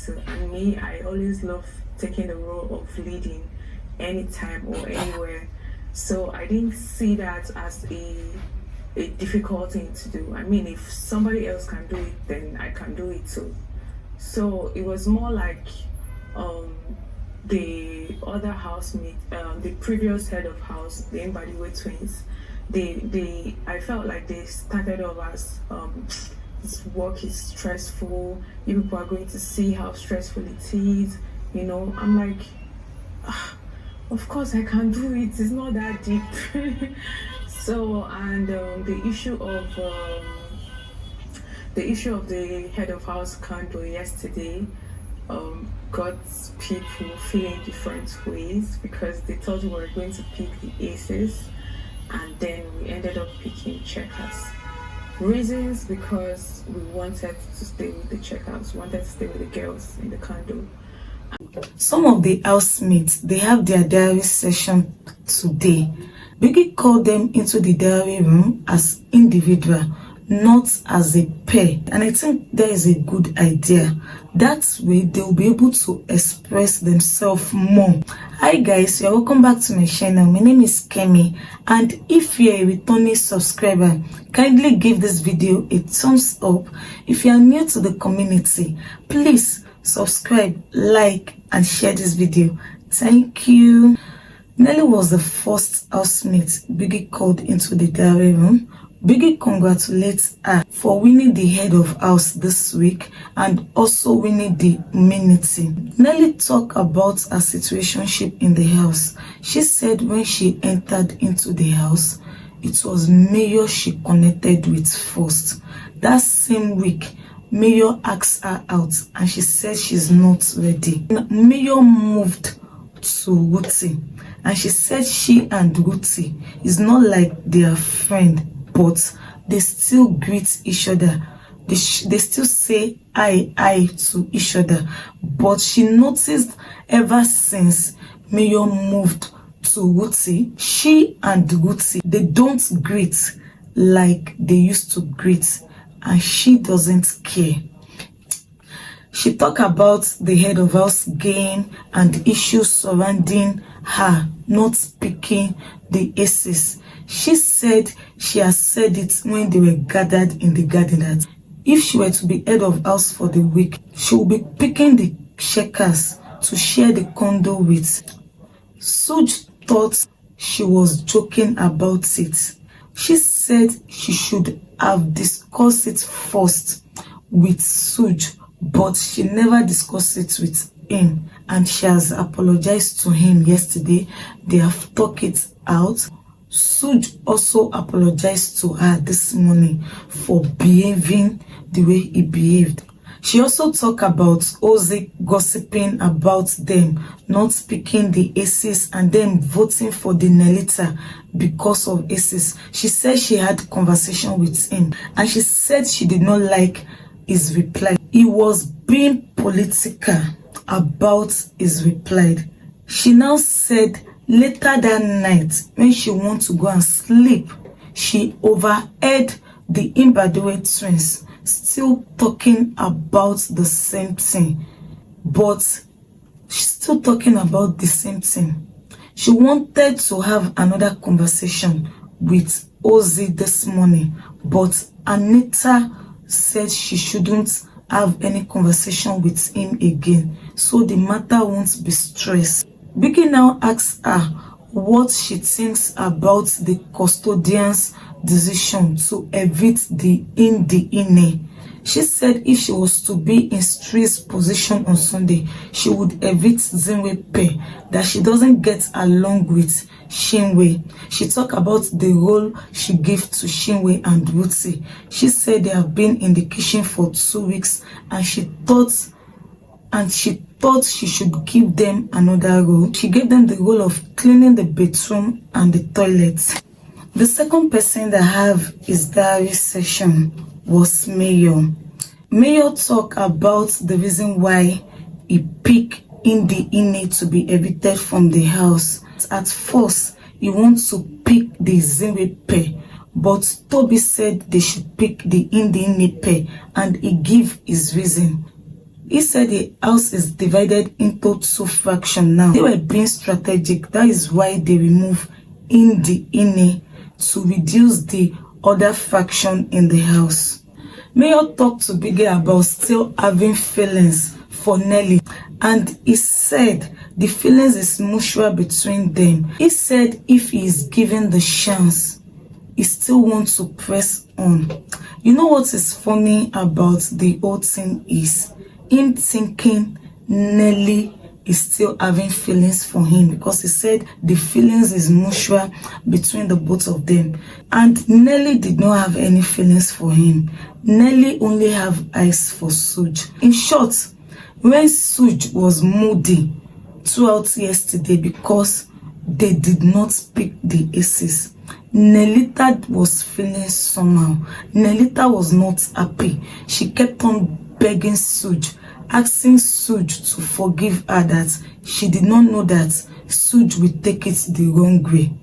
to. And me, I always love taking the role of leading anytime or anywhere. So I didn't see that as a difficult thing to do. I mean, if somebody else can do it, then I can do it too. So it was more like the other housemate, the previous head of house, the Mbadiwe twins. I felt like they started off as this work is stressful. You people are going to see how stressful it is. You know, I'm like, of course I can do it. It's not that deep. So, and the issue of the head of house candle yesterday got people feeling different ways because they thought we were going to pick the aces, and then we ended up picking checkers. Reasons: because we wanted to stay with the checkers, wanted to stay with the girls in the candle. Some of the housemates, they have their diary session today. Micky called them into the diary room as individual, not as a pair, and I think that is a good idea. That way they'll be able to express themselves more. Hi guys, you're welcome back to my channel. My name is Kemi, and if you're a returning subscriber, kindly give this video a thumbs up. If you are new to the community, please subscribe, like and share this video. Thank you. Nelly was the first housemate Micky called into the diary room. Micky congratulates her for winning the head of house this week and also winning the immunity. Nelly talked about her situationship in the house. She said when she entered into the house, it was Mayor she connected with first. That same week, Mayor asked her out and she said she's not ready. Mayor moved to Ruthee and she said she and Ruthee is not like their friend, but they still greet each other. They still say I to each other. But she noticed ever since Mayor moved to Ruthee, she and Ruthee, they don't greet like they used to greet, and she doesn't care. She talked about the head of house game and issues surrounding her not picking the aces. She said she has said it when they were gathered in the garden that if she were to be head of house for the week, she will be picking the checkers to share the condo with. Sooj thought she was joking about it. She said she should have discussed it first with Sooj, but she never discussed it with him, and she has apologized to him yesterday. They have talked it out. Sooj also apologized to her this morning for behaving the way he behaved. She also talked about Ozee gossiping about them not picking the aces and then voting for the Nelita because of aces. She said she had conversation with him and she said she did not like his reply. He was being political about his reply. She now said later that night when she wanted to go and sleep, she overheard the Mbadiwe twins still talking about the same thing. But she's still talking about the same thing. She wanted to have another conversation with Ozee this morning, but Anita said she shouldn't have any conversation with him again, so the matter won't be stressed. Micky now asks her what she thinks about the custodian's decision to evict the Ndi Nne. She said if she was to be in Street's position on Sunday, she would evict Zinwe pair that she doesn't get along with Chinwe. She talked about the role she gave to Chinwe and Ruthee. She said they have been in the kitchen for 2 weeks and she thought she should give them another role. She gave them the role of cleaning the bedroom and the toilet. The second person that have his diary session was Mayor. Mayor talked about the reason why he picked Ndi Nne to be evicted from the house. At first, he wants to pick the Zinwe pair, but Toby said they should pick the Ndi Nne pair and he gave his reason. He said the house is divided into 2 fractions now. They were being strategic. That is why they removed Ndi Nne to reduce the other fraction in the house. Mayor talked to Biggie about still having feelings for Nelly, and he said the feelings is mutual between them. He said if he is given the chance, he still wants to press on. You know what is funny about the whole thing is him thinking Nelly is still having feelings for him, because he said the feelings is mutual between the both of them, and Nelly did not have any feelings for him. Nelly only have eyes for Sooj. In short, when Sooj was moody throughout yesterday because they did not pick the aces, Nelita was feeling somehow. Nelita was not happy. She kept on begging Sooj, asking Sooj to forgive her, that she did not know that Sooj will take it the wrong way.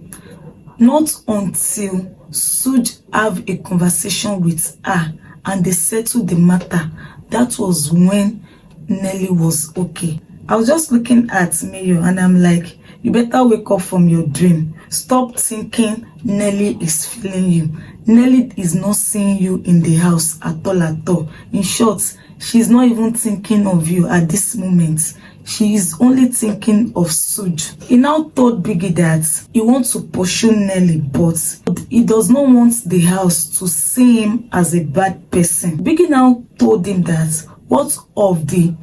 Not until Sooj have a conversation with her and they settled the matter, that was when Nelly was okay. I was just looking at Mayo and I'm like, you better wake up from your dream. Stop thinking Nelly is feeling you. Nelly is not seeing you in the house at all at all. In short, she's not even thinking of you at this moment. She is only thinking of Sooj. He now told Biggie that he wants to pursue Nelly, but he does not want the house to see him as a bad person. Biggie now told him that what of the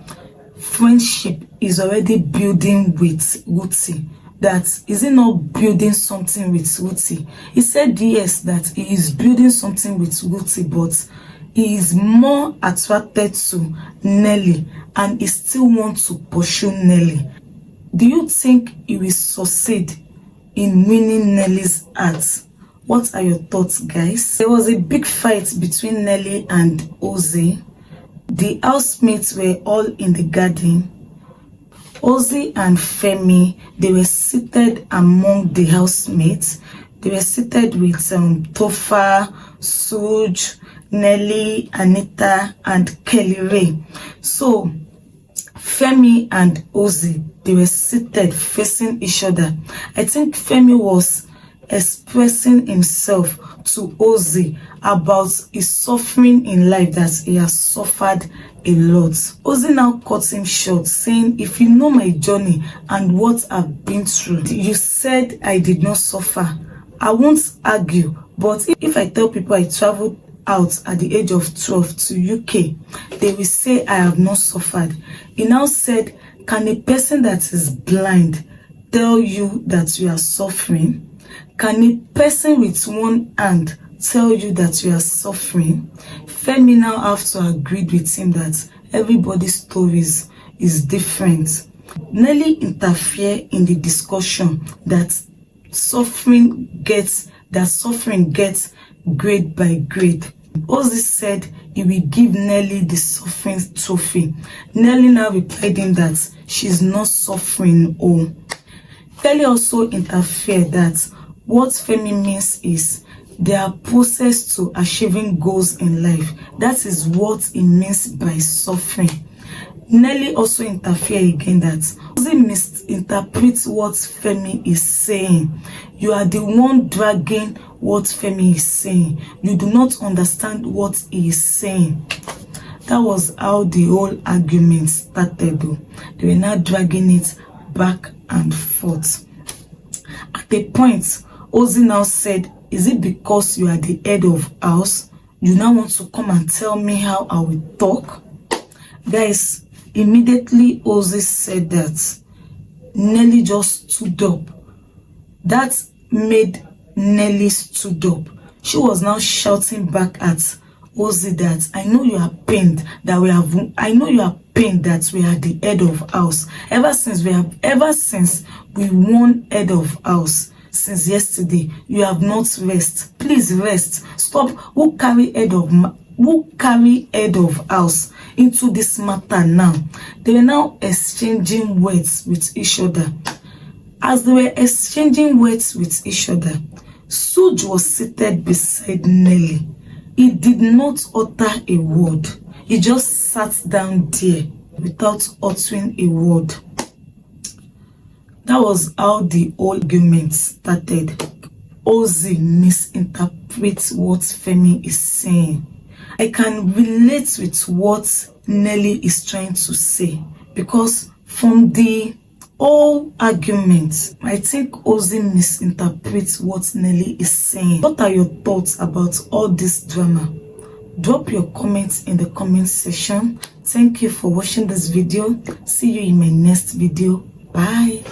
friendship is already building with Ruthee, that is he not building something with Ruthee? He said yes, that he is building something with Ruthee, but he is more attracted to Nelly and he still wants to pursue Nelly. Do you think he will succeed in winning Nelly's heart? What are your thoughts, guys? There was a big fight between Nelly and Ozee. The housemates were all in the garden. Ozee and Femi, they were seated among the housemates. They were seated with Topher, Sooj, Nelly, Anita, and Kelly Ray. So Femi and Ozee, they were seated facing each other. I think Femi was expressing himself to Ozee about his suffering in life, that he has suffered a lot. Ozee now cut him short, saying, if you know my journey and what I've been through, you said I did not suffer. I won't argue, but if I tell people I traveled out at the age of 12 to UK, they will say I have not suffered. He now said, can a person that is blind tell you that you are suffering? Can a person with one hand tell you that you are suffering? Femi now have to agree with him that everybody's stories is different. Nelly interfere in the discussion that suffering gets grade by grade. Ozee said he will give Nelly the suffering trophy. Nelly now replied him that she's not suffering. Kelly also interfered that what Femi means is there are process to achieving goals in life. That is what it means by suffering. Nelly also interfered again that Ozee misinterprets what Femi is saying. You are the one dragging what Femi is saying. You do not understand what he is saying. That was how the whole argument started though. They were now dragging it back and forth. At a point, Ozee now said, is it because you are the head of house, you now want to come and tell me how I will talk? Guys, immediately Ozee said that, Nelly just stood up. That made Nelly stood up. She was now shouting back at Ozee that I know you are pained that we are the head of house. Ever since we won head of house since yesterday, you have not rest. Please rest. Stop. Who carry head of house into this matter now? They were now exchanging words with each other. As they were exchanging words with each other, Sooj was seated beside Nelly. He did not utter a word. He just sat down there without uttering a word. That was how the whole argument started. Ozee misinterprets what Femi is saying. I can relate with what Nelly is trying to say, because from the whole argument, I think Ozee misinterprets what Nelly is saying. What are your thoughts about all this drama? Drop your comments in the comment section. Thank you for watching this video. See you in my next video. Bye.